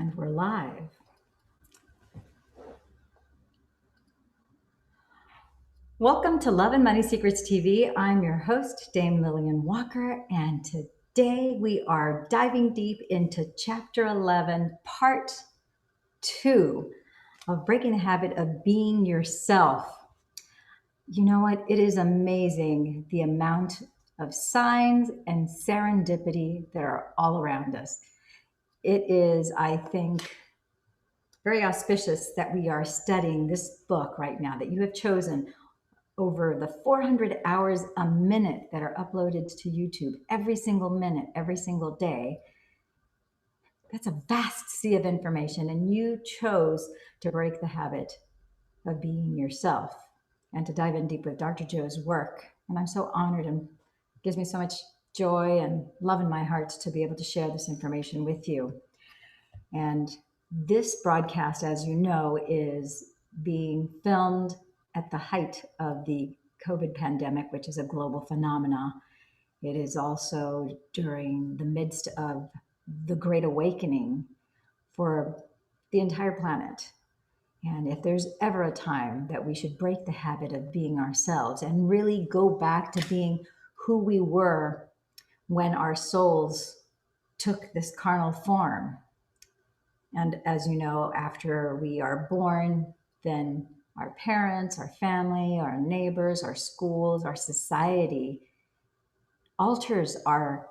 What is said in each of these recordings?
And we're live. Welcome to Love and Money Secrets TV. I'm your host, Dame Lillian Walker, and today we are diving deep into Chapter 11, Part 2 of Breaking the Habit of Being Yourself. You know what? It is amazing the amount of signs and serendipity that are all around us. It is, I think, very auspicious that we are studying this book right now, that you have chosen over the 400 hours a minute that are uploaded to YouTube every single minute, every single day. That's a vast sea of information, and you chose to break the habit of being yourself and to dive in deep with Dr. Joe's work. And I'm so honored, and it gives me so much joy and love in my heart to be able to share this information with you. And this broadcast, as you know, is being filmed at the height of the COVID pandemic, which is a global phenomenon. It is also during the midst of the Great Awakening for the entire planet. And if there's ever a time that we should break the habit of being ourselves and really go back to being who we were when our souls took this carnal form. And as you know, after we are born, then our parents, our family, our neighbors, our schools, our society alters our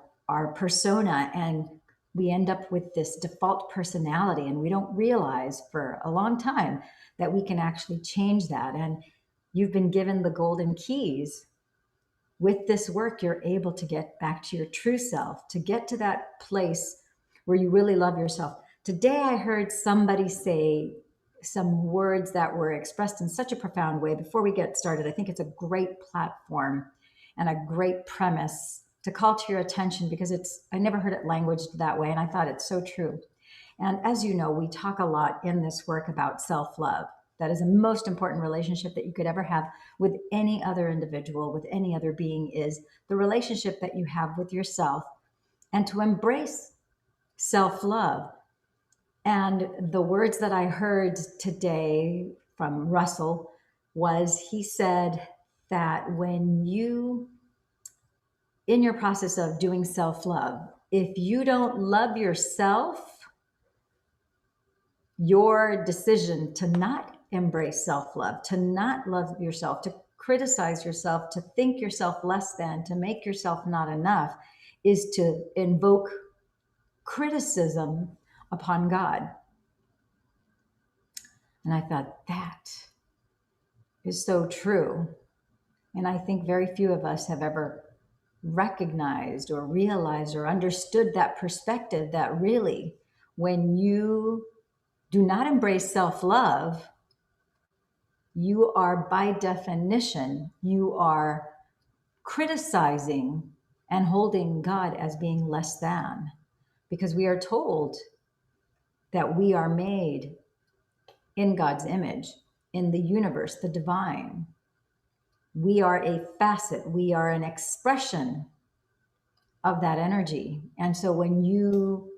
persona, and we end up with this default personality, and we don't realize for a long time that we can actually change that. And you've been given the golden keys. With this work, you're able to get back to your true self, to get to that place where you really love yourself. Today, I heard somebody say some words that were expressed in such a profound way. Before we get started, I think it's a great platform and a great premise to call to your attention, because I never heard it languaged that way, and I thought it's so true. And as you know, we talk a lot in this work about self-love. That is the most important relationship that you could ever have with any other individual, with any other being, is the relationship that you have with yourself, and to embrace self-love. And the words that I heard today from Russell was, he said that when you, in your process of doing self-love, if you don't love yourself, your decision to not embrace self-love, to not love yourself, to criticize yourself, to think yourself less than, to make yourself not enough, is to invoke criticism upon God. And I thought, that is so true. And I think very few of us have ever recognized or realized or understood that perspective, that really, when you do not embrace self-love, you are, by definition, you are criticizing and holding God as being less than, because we are told that we are made in God's image, in the universe, the divine. We are a facet, we are an expression of that energy. And so when you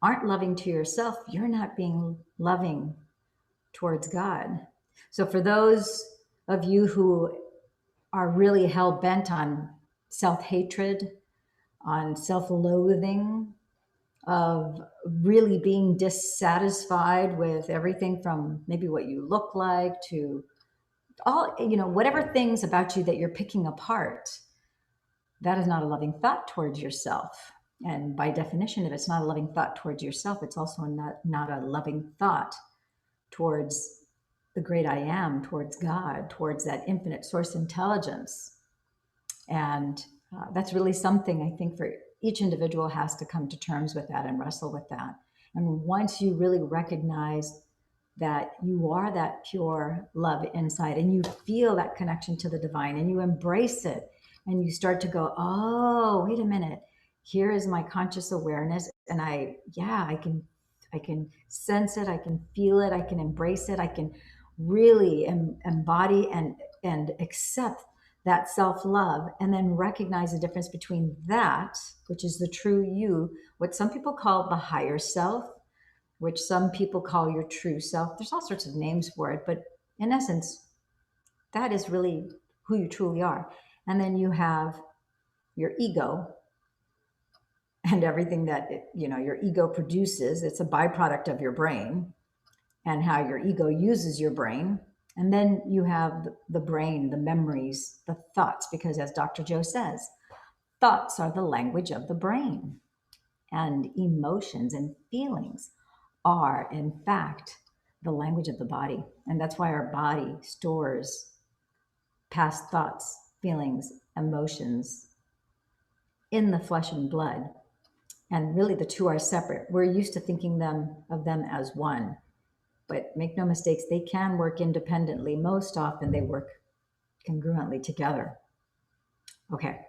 aren't loving to yourself, you're not being loving towards God. So for those of you who are really hell-bent on self-hatred, on self-loathing, of really being dissatisfied with everything from maybe what you look like to all, whatever things about you that you're picking apart, that is not a loving thought towards yourself. And by definition, if it's not a loving thought towards yourself, it's also not a loving thought towards the great I am, towards God, towards that infinite source intelligence. And that's really something I think for each individual has to come to terms with that and wrestle with that. And once you really recognize that you are that pure love inside, and you feel that connection to the divine, and you embrace it, and you start to go, oh, wait a minute, here is my conscious awareness, and I can sense it, I can feel it, I can embrace it, I can really embody and accept that self-love, and then recognize the difference between that, which is the true you, what some people call the higher self, which some people call your true self. There's all sorts of names for it, but in essence, that is really who you truly are. And then you have your ego and everything that your ego produces. It's a byproduct of your brain and how your ego uses your brain. And then you have the brain, the memories, the thoughts, because as Dr. Joe says, thoughts are the language of the brain, and emotions and feelings are, in fact, the language of the body. And that's why our body stores past thoughts, feelings, emotions in the flesh and blood. And really, the two are separate. We're used to thinking of them as one. But make no mistakes, they can work independently. Most often, they work congruently together. Okay,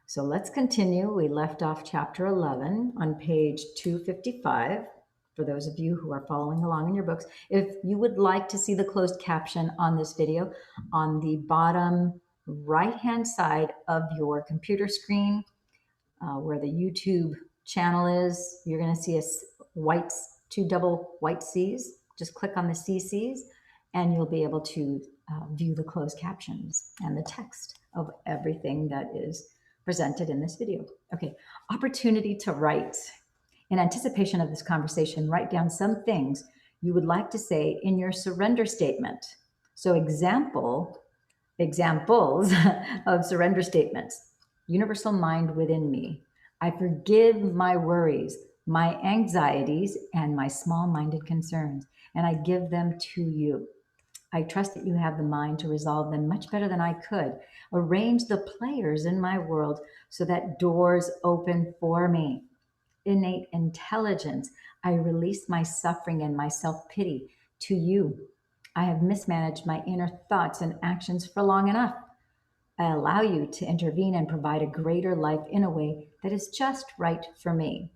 so let's continue. We left off chapter 11 on page 255. For those of you who are following along in your books, if you would like to see the closed caption on this video, on the bottom right-hand side of your computer screen, where the YouTube channel is, you're going to see two double white C's. Just click on the CC's and you'll be able to view the closed captions and the text of everything that is presented in this video. Okay, opportunity to write. In anticipation of this conversation, write down some things you would like to say in your surrender statement. So examples of surrender statements. Universal mind within me. I forgive my worries, my anxieties, and my small-minded concerns, and I give them to you. I trust that you have the mind to resolve them much better than I could. Arrange the players in my world so that doors open for me. Innate intelligence. I release my suffering and my self-pity to you. I have mismanaged my inner thoughts and actions for long enough. I allow you to intervene and provide a greater life in a way that is just right for me.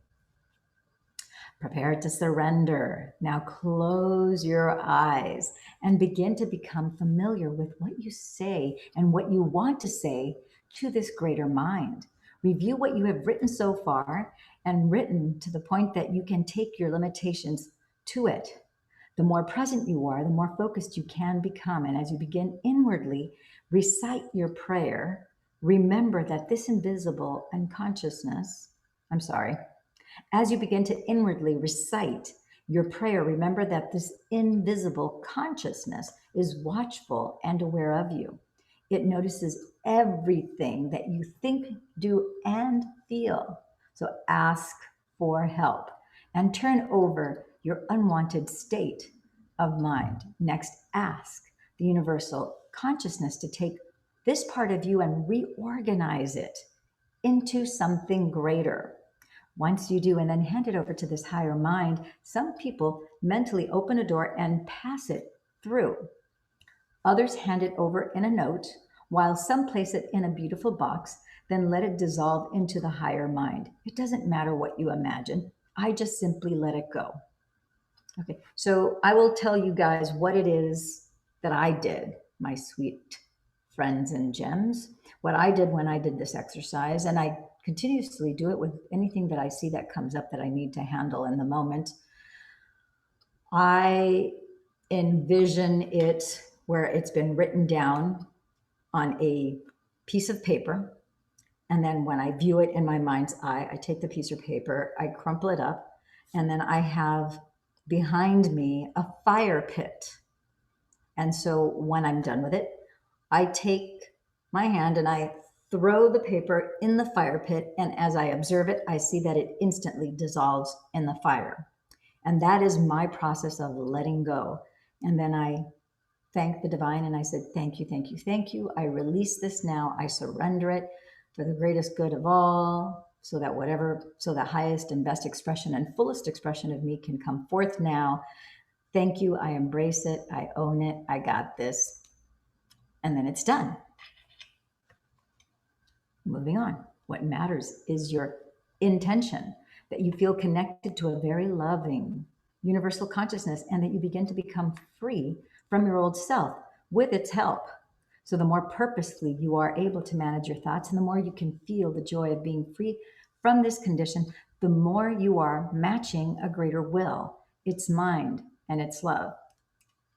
Prepare to surrender. Now close your eyes and begin to become familiar with what you say and what you want to say to this greater mind. Review what you have written so far and written to the point that you can take your limitations to it. The more present you are, the more focused you can become. And as you begin inwardly, recite your prayer. Remember that this invisible unconsciousness, as you begin to inwardly recite your prayer, remember that this invisible consciousness is watchful and aware of you. It notices everything that you think, do, and feel. So ask for help and turn over your unwanted state of mind. Next, ask the universal consciousness to take this part of you and reorganize it into something greater. Once you do, and then hand it over to this higher mind, some people mentally open a door and pass it through. Others hand it over in a note, while some place it in a beautiful box, then let it dissolve into the higher mind. It doesn't matter what you imagine. I just simply let it go. Okay, so I will tell you guys what it is that I did, my sweet friends and gems, what I did when I did this exercise, and I continuously do it with anything that I see that comes up that I need to handle in the moment. I envision it where it's been written down on a piece of paper. And then when I view it in my mind's eye, I take the piece of paper, I crumple it up, and then I have behind me a fire pit. And so when I'm done with it, I take my hand and I throw the paper in the fire pit. And as I observe it, I see that it instantly dissolves in the fire. And that is my process of letting go. And then I thank the divine and I said, thank you, thank you, thank you. I release this now. I surrender it for the greatest good of all, so the highest and best expression and fullest expression of me can come forth now. Thank you. I embrace it. I own it. I got this. And then it's done. Moving on. What matters is your intention, that you feel connected to a very loving universal consciousness and that you begin to become free from your old self with its help. So the more purposefully you are able to manage your thoughts and the more you can feel the joy of being free from this condition, the more you are matching a greater will. its mind, and its love.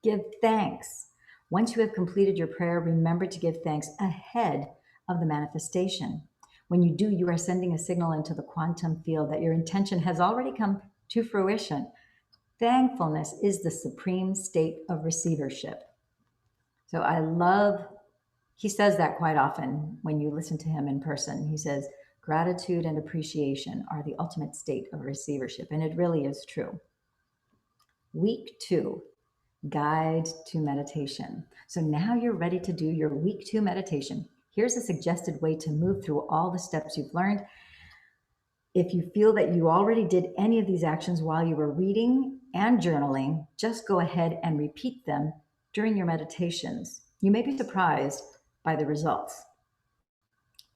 Give thanks. Once you have completed your prayer, remember to give thanks ahead of the manifestation. When you do, you are sending a signal into the quantum field that your intention has already come to fruition. Thankfulness is the supreme state of receivership. So I love, he says that quite often when you listen to him in person. He says, gratitude and appreciation are the ultimate state of receivership. And it really is true. Week 2, guide to meditation. So now you're ready to do your week 2 meditation. Here's a suggested way to move through all the steps you've learned. If you feel that you already did any of these actions while you were reading and journaling, just go ahead and repeat them during your meditations. You may be surprised by the results.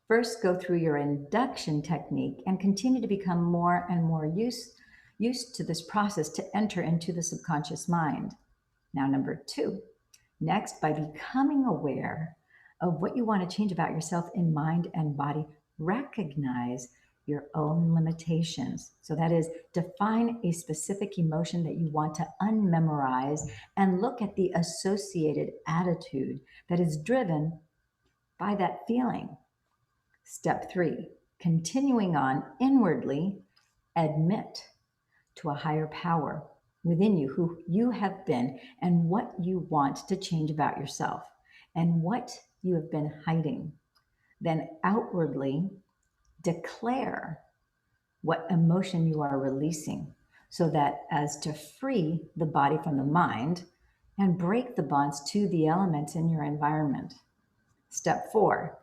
First, go through your induction technique and continue to become more and more used to this process to enter into the subconscious mind. Now, number 2, next, by becoming aware of what you want to change about yourself in mind and body, recognize your own limitations. So that is, define a specific emotion that you want to unmemorize and look at the associated attitude that is driven by that feeling. Step 3, continuing on inwardly, admit to a higher power within you who you have been and what you want to change about yourself and what you have been hiding. Then outwardly declare what emotion you are releasing so that as to free the body from the mind and break the bonds to the elements in your environment. Step 4,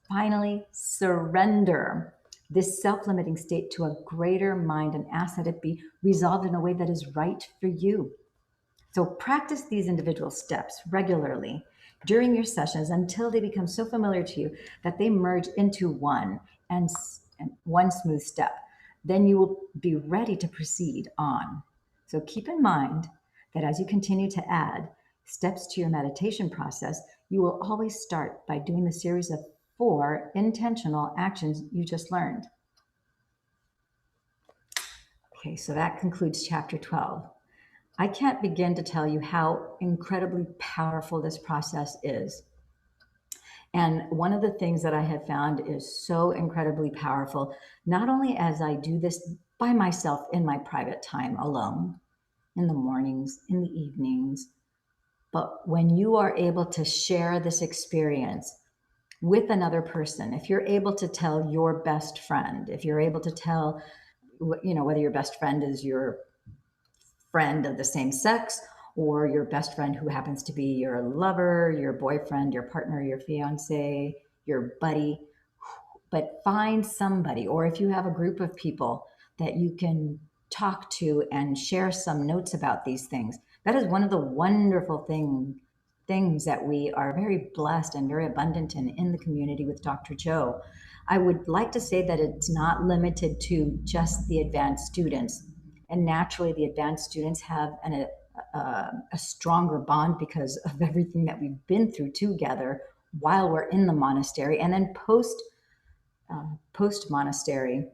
finally, surrender this self-limiting state to a greater mind and ask that it be resolved in a way that is right for you. So practice these individual steps regularly during your sessions until they become so familiar to you that they merge into one and one smooth step. Then you will be ready to proceed on. So keep in mind that as you continue to add steps to your meditation process, you will always start by doing the series of 4 intentional actions you just learned. Okay, so that concludes chapter 12. I can't begin to tell you how incredibly powerful this process is. And one of the things that I have found is so incredibly powerful, not only as I do this by myself in my private time alone, in the mornings, in the evenings, but when you are able to share this experience with another person, if you're able to tell your best friend, if you're able to tell, whether your best friend is your friend of the same sex or your best friend who happens to be your lover, your boyfriend, your partner, your fiance, your buddy, but find somebody, or if you have a group of people that you can talk to and share some notes about these things. That is one of the wonderful things that we are very blessed and very abundant in the community with Dr. Joe. I would like to say that it's not limited to just the advanced students. And naturally, the advanced students have a stronger bond because of everything that we've been through together while we're in the monastery, and then post monastery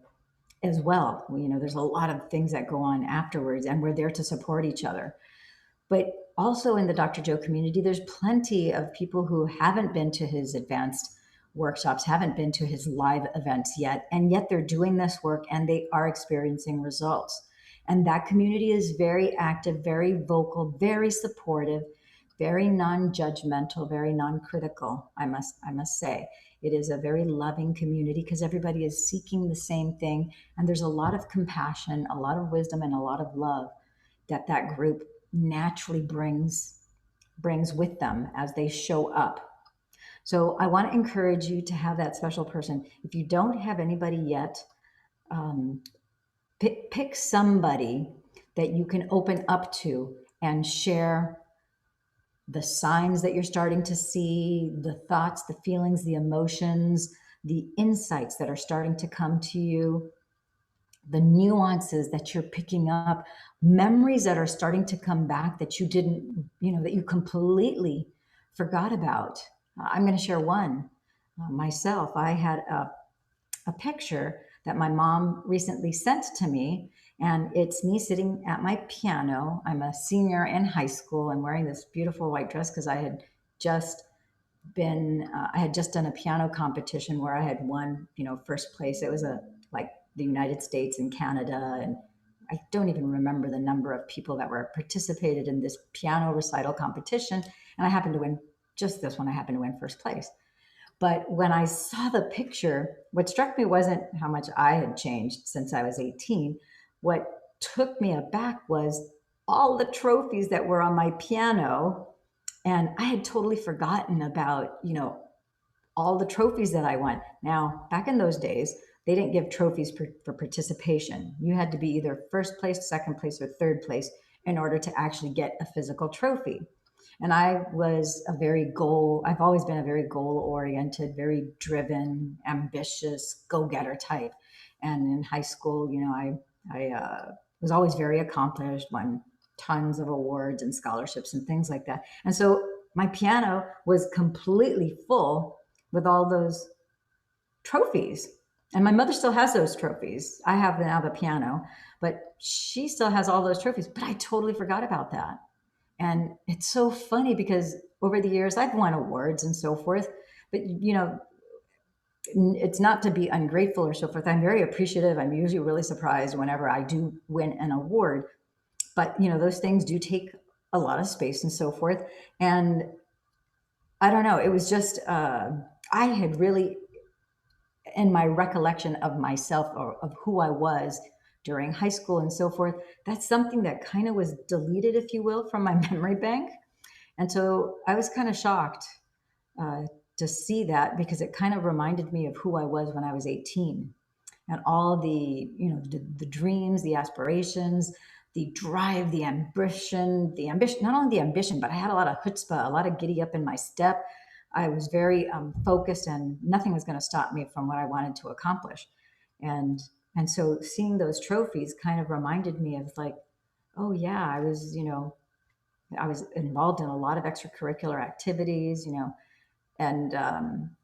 as well. There's a lot of things that go on afterwards, and we're there to support each other. But also in the Dr. Joe community, there's plenty of people who haven't been to his advanced workshops, haven't been to his live events yet, and yet they're doing this work and they are experiencing results. And that community is very active, very vocal, very supportive, very non-judgmental, very non-critical, I must say. It is a very loving community because everybody is seeking the same thing. And there's a lot of compassion, a lot of wisdom, and a lot of love that group naturally brings with them as they show up. So I want to encourage you to have that special person. If you don't have anybody yet, pick somebody that you can open up to and share the signs that you're starting to see, the thoughts, the feelings, the emotions, the insights that are starting to come to you, the nuances that you're picking up, memories that are starting to come back that you didn't, that you completely forgot about. I'm going to share one myself. I had a picture that my mom recently sent to me, And it's me sitting at my piano. I'm a senior in high school. I'm wearing this beautiful white dress because just I had just done a piano competition where I had won, first place. It was like the United States and Canada, and I don't even remember the number of people that were participated in this piano recital competition. And I happened to win just this one. I happened to win first place. But when I saw the picture, what struck me wasn't how much I had changed since I was 18. What took me aback was all the trophies that were on my piano. And I had totally forgotten about, all the trophies that I won. Now, back in those days, they didn't give trophies for participation. You had to be either first place, second place, or third place in order to actually get a physical trophy. And I've always been a very goal oriented, very driven, ambitious, go getter type. And in high school, I was always very accomplished, won tons of awards and scholarships and things like that. And so my piano was completely full with all those trophies. And my mother still has those trophies. I have now the piano, but she still has all those trophies. But I totally forgot about that. And it's so funny because over the years, I've won awards and so forth. But, it's not to be ungrateful or so forth. I'm very appreciative. I'm usually really surprised whenever I do win an award. But, those things do take a lot of space and so forth. And I don't know, it was just, I had really, in my recollection of myself or of who I was during high school and so forth, that's something that kind of was deleted, if you will, from my memory bank. And so I was kind of shocked uh, to see that because it kind of reminded me of who I was when I was 18 and all the dreams, the aspirations, the drive, the ambition, not only the ambition, but I had a lot of chutzpah, a lot of giddy up in my step. I was very focused and nothing was going to stop me from what I wanted to accomplish. And, and so seeing those trophies kind of reminded me of like, oh yeah, I was involved in a lot of extracurricular activities, and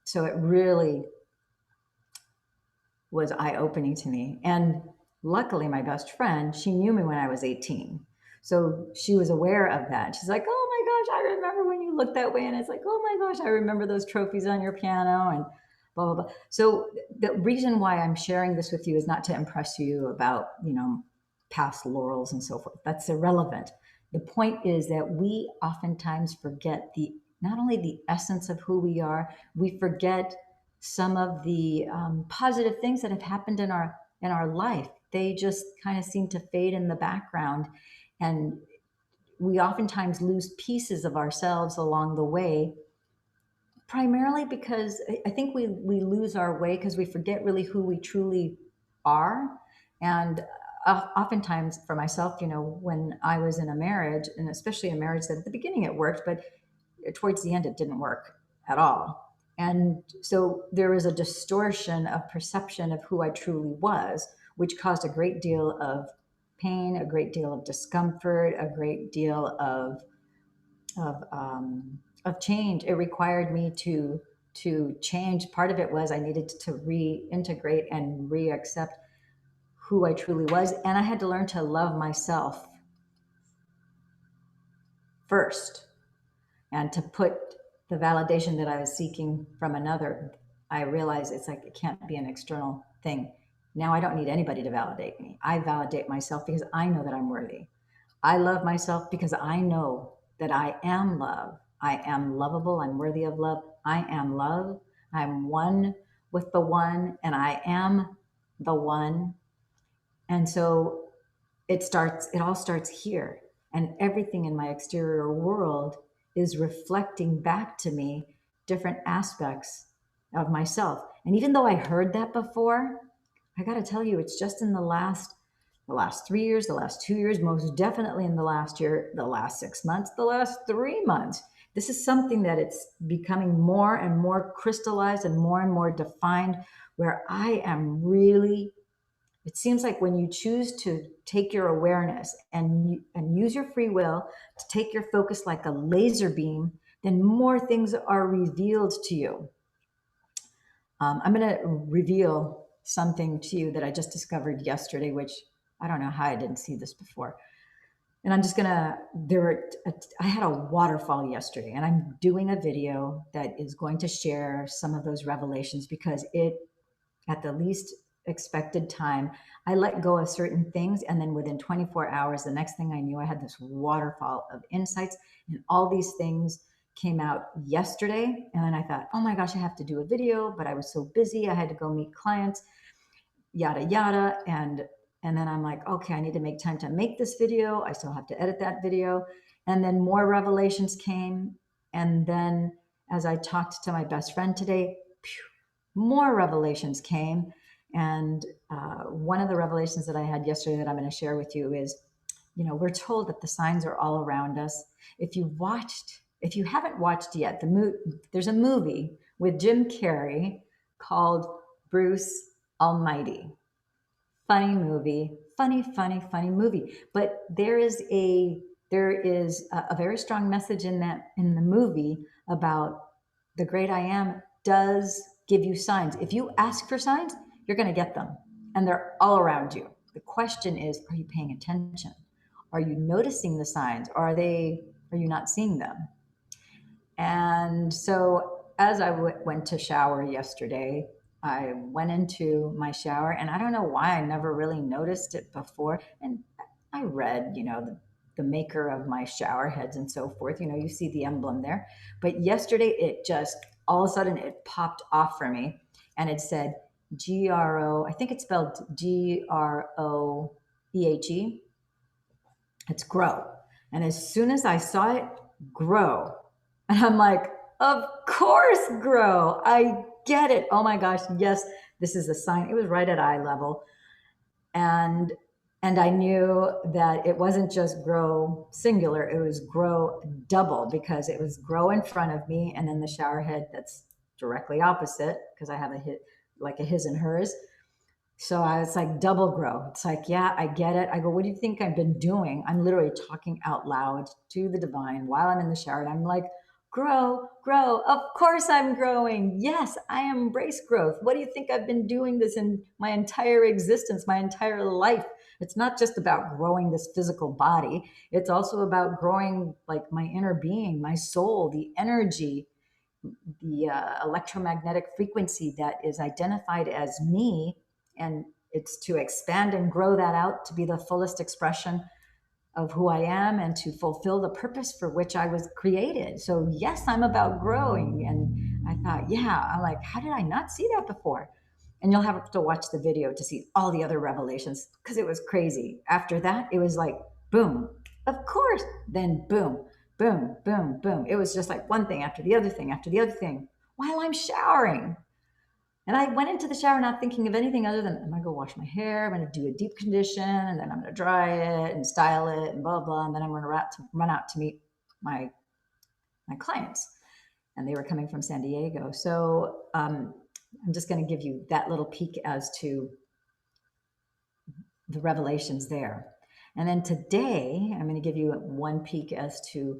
so it really was eye-opening to me. And luckily, my best friend, she knew me when I was 18. So she was aware of that. She's like, oh my gosh, I remember when you looked that way. And it's like, oh my gosh, I remember those trophies on your piano and blah, blah, blah. So the reason why I'm sharing this with you is not to impress you about, past laurels and so forth. That's irrelevant. The point is that we oftentimes forget not only the essence of who we are, we forget some of the positive things that have happened in our life. They just kind of seem to fade in the background, and we oftentimes lose pieces of ourselves along the way. Primarily because I think we lose our way because we forget really who we truly are, and oftentimes for myself, when I was in a marriage, and especially a marriage that at the beginning it worked, but towards the end it didn't work at all. And so there was a distortion of perception of who I truly was, which caused a great deal of pain, a great deal of discomfort, a great deal of change. It required me to change. Part of it was I needed to reintegrate and reaccept who I truly was, and I had to learn to love myself first, and to put the validation that I was seeking from another. I realized it's like it can't be an external thing. Now I don't need anybody to validate me. I validate myself because I know that I'm worthy. I love myself because I know that I am love. I am lovable. I'm worthy of love. I am love. I'm one with the one, and I am the one. And so it all starts here. And everything in my exterior world is reflecting back to me different aspects of myself. And even though I heard that before, I got to tell you, it's just in the last 3 years, the last 2 years, most definitely in the last year, the last 6 months, the last 3 months. This is something that it's becoming more and more crystallized and more defined, where I am really, it seems like when you choose to take your awareness and use your free will to take your focus like a laser beam, then more things are revealed to you. I'm going to reveal something to you that I just discovered yesterday, which I don't know how I didn't see this before. And I'm just gonna, I had a waterfall yesterday, and I'm doing a video that is going to share some of those revelations because at the least expected time, I let go of certain things. And then within 24 hours, the next thing I knew, I had this waterfall of insights, and all these things came out yesterday. And then I thought, oh my gosh, I have to do a video, but I was so busy. I had to go meet clients, yada, yada. And then I'm like, okay, I need to make time to make this video. I still have to edit that video. And then more revelations came. And then as I talked to my best friend today, more revelations came. And one of the revelations that I had yesterday that I'm going to share with you is, we're told that the signs are all around us. If you haven't watched yet, there's a movie with Jim Carrey called Bruce Almighty. Funny movie, funny movie. But there is a very strong message in the movie about the great I am does give you signs. If you ask for signs, you're going to get them, and they're all around you. The question is, are you paying attention? Are you noticing the signs? Or are you not seeing them? And so as I went to shower yesterday, I went into my shower, and I don't know why I never really noticed it before. And I read, the maker of my shower heads and so forth. You see the emblem there. But yesterday, it just all of a sudden it popped off for me, and it said GRO. I think it's spelled GROEHE. It's grow. And as soon as I saw it, grow. And I'm like, of course, grow. I get it. Oh my gosh, yes, this is a sign. It was right at eye level. And I knew that it wasn't just grow singular, it was grow double, because it was grow in front of me, and then the shower head that's directly opposite, because I have like a his and hers. So I was like, double grow. It's like, yeah, I get it. I go, what do you think I've been doing? I'm literally talking out loud to the divine while I'm in the shower. And I'm like, grow, grow. Of course I'm growing. Yes, I embrace growth. What do you think I've been doing this in my entire existence, my entire life? It's not just about growing this physical body. It's also about growing like my inner being, my soul, the energy, the electromagnetic frequency that is identified as me, and it's to expand and grow that out to be the fullest expression of who I am and to fulfill the purpose for which I was created. So yes, I'm about growing. And I thought, yeah, I'm like, how did I not see that before? And you'll have to watch the video to see all the other revelations, because it was crazy. After that, it was like, boom, of course, then boom, boom, boom, boom. It was just like one thing after the other thing after the other thing while I'm showering. And I went into the shower not thinking of anything other than, I'm going to go wash my hair, I'm going to do a deep condition, and then I'm going to dry it and style it and blah, blah. And then I'm going to run out to meet my clients. And they were coming from San Diego. So I'm just going to give you that little peek as to the revelations there. And then today, I'm going to give you one peek as to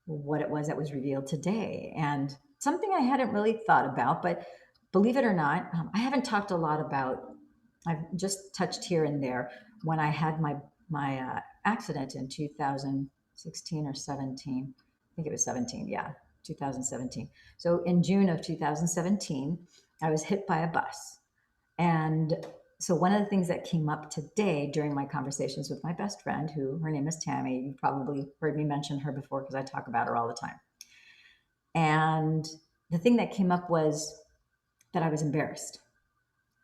what it was that was revealed today. And something I hadn't really thought about, but believe it or not, I haven't talked a lot about, I've just touched here and there when I had my accident in 2016 or 17. I think it was 17, yeah, 2017. So in June of 2017, I was hit by a bus. And so one of the things that came up today during my conversations with my best friend, who her name is Tammy, you probably heard me mention her before because I talk about her all the time. And the thing that came up was that I was embarrassed.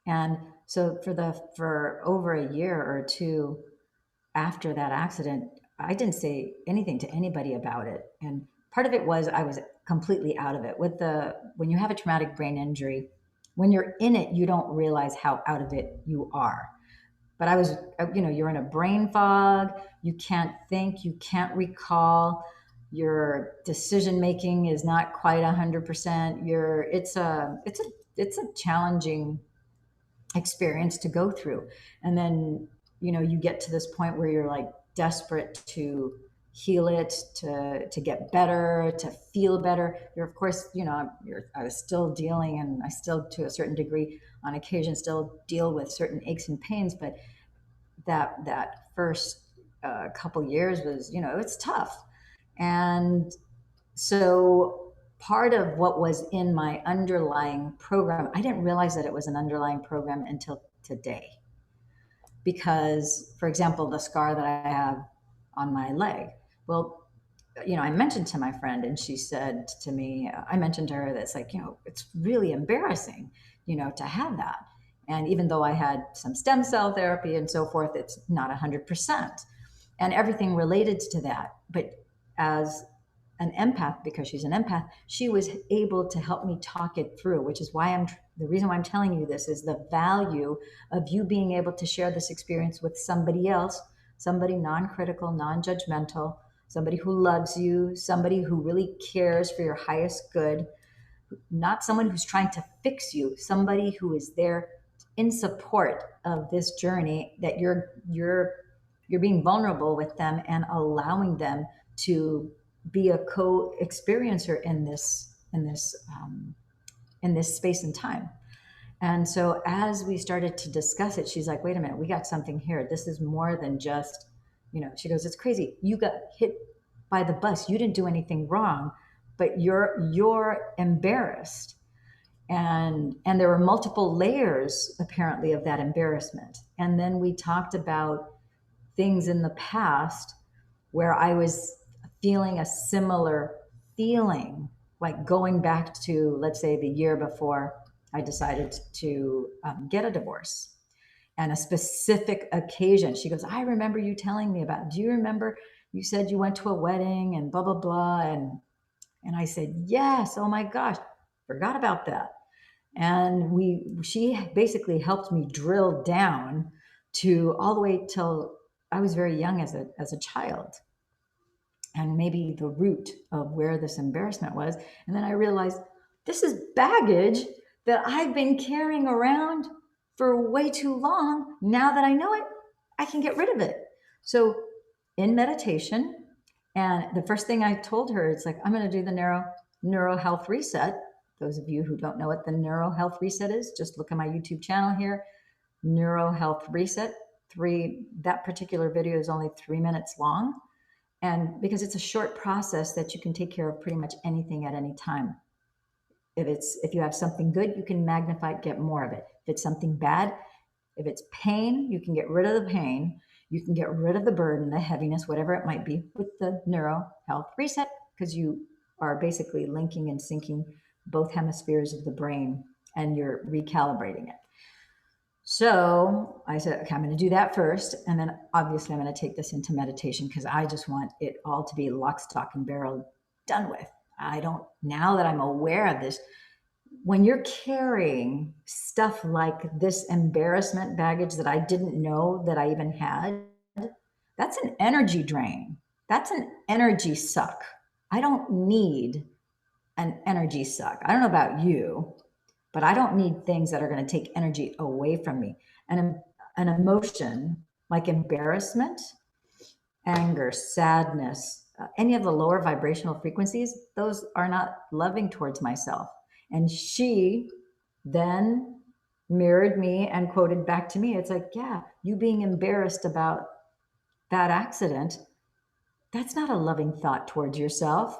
And so for over a year or two after that accident, I didn't say anything to anybody about it. And part of it was I was completely out of it. When you have a traumatic brain injury, when you're in it, you don't realize how out of it you are. But I was, you're in a brain fog. You can't think, you can't recall. Your decision making is not quite 100%. It's a challenging experience to go through. And then, you get to this point where you're like desperate to heal it, to get better, to feel better. You're, of course, I was still dealing, and I still, to a certain degree, on occasion, still deal with certain aches and pains, but that first couple years was, it's tough. And so part of what was in my underlying program, I didn't realize that it was an underlying program until today. Because, for example, the scar that I have on my leg, well, I mentioned to my friend, and she said to me, I mentioned to her that it's like, it's really embarrassing, to have that. And even though I had some stem cell therapy and so forth, it's not 100% and everything related to that. But as an empath, because she's an empath, she was able to help me talk it through, which is why the reason why I'm telling you this is the value of you being able to share this experience with somebody else, somebody non-critical, non-judgmental, somebody who loves you, somebody who really cares for your highest good, not someone who's trying to fix you, somebody who is there in support of this journey, that you're being vulnerable with them and allowing them to be a co-experiencer in this space and time. And so as we started to discuss it, she's like, wait a minute, we got something here. This is more than just, she goes, it's crazy. You got hit by the bus. You didn't do anything wrong, but you're embarrassed. And there were multiple layers apparently of that embarrassment. And then we talked about things in the past where I was feeling a similar feeling, like going back to, let's say, the year before I decided to get a divorce, and a specific occasion. She goes, I remember you telling me about, do you remember you said you went to a wedding and blah, blah, blah. And I said, yes, oh my gosh, forgot about that. And she basically helped me drill down to all the way till I was very young as a child, and maybe the root of where this embarrassment was. And then I realized this is baggage that I've been carrying around for way too long. Now that I know it, I can get rid of it. So in meditation, and the first thing I told her, it's like, I'm going to do the neuro health reset. Those of you who don't know what the neuro health reset is, just look at my YouTube channel here, Neuro Health Reset. That particular video is only 3 minutes long. And because it's a short process that you can take care of pretty much anything at any time. If you have something good, you can magnify it, get more of it. If it's something bad, if it's pain, you can get rid of the pain. You can get rid of the burden, the heaviness, whatever it might be, with the neuro health reset, because you are basically linking and syncing both hemispheres of the brain, and you're recalibrating it. So I said, okay, I'm going to do that first. And then obviously I'm going to take this into meditation, because I just want it all to be lock, stock, and barrel done with. Now that I'm aware of this, when you're carrying stuff like this embarrassment baggage that I didn't know that I even had, that's an energy drain. That's an energy suck. I don't need an energy suck. I don't know about you, but I don't need things that are going to take energy away from me. And an emotion like embarrassment, anger, sadness, any of the lower vibrational frequencies, those are not loving towards myself. And she then mirrored me and quoted back to me. It's like, yeah, you being embarrassed about that accident, that's not a loving thought towards yourself.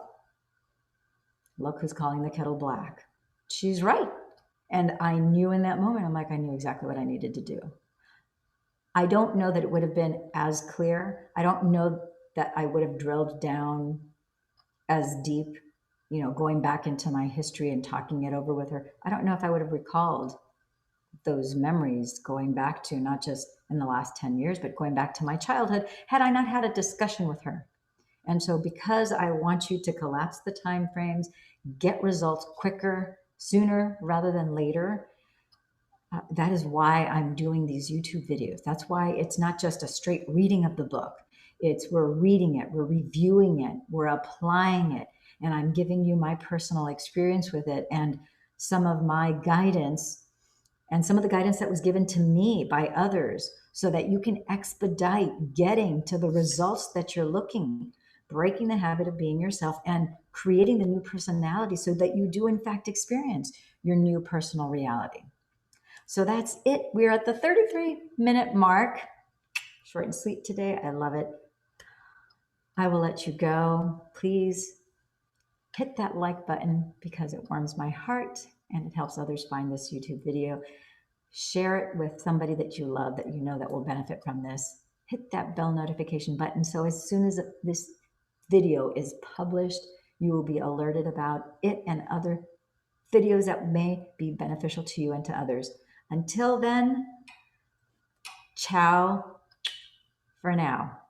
Look who's calling the kettle black. She's right. And I knew in that moment, I knew exactly what I needed to do. I don't know that it would have been as clear. I don't know that I would have drilled down as deep, going back into my history and talking it over with her. I don't know if I would have recalled those memories going back to not just in the last 10 years, but going back to my childhood, had I not had a discussion with her. And so because I want you to collapse the time frames, get results quicker, sooner rather than later, that is why I'm doing these YouTube videos. That's why it's not just a straight reading of the book. We're reading it, we're reviewing it, we're applying it, and I'm giving you my personal experience with it and some of my guidance and some of the guidance that was given to me by others, so that you can expedite getting to the results that you're looking, breaking the habit of being yourself and creating the new personality so that you do in fact experience your new personal reality. So that's it. We're at the 33-minute mark. short and sweet today. I love it. I will let you go. Please hit that like button because it warms my heart and it helps others find this YouTube video. Share it with somebody that you love, that you know that will benefit from this. Hit that bell notification button so as soon as this video is published, you will be alerted about it and other videos that may be beneficial to you and to others. Until then, ciao for now.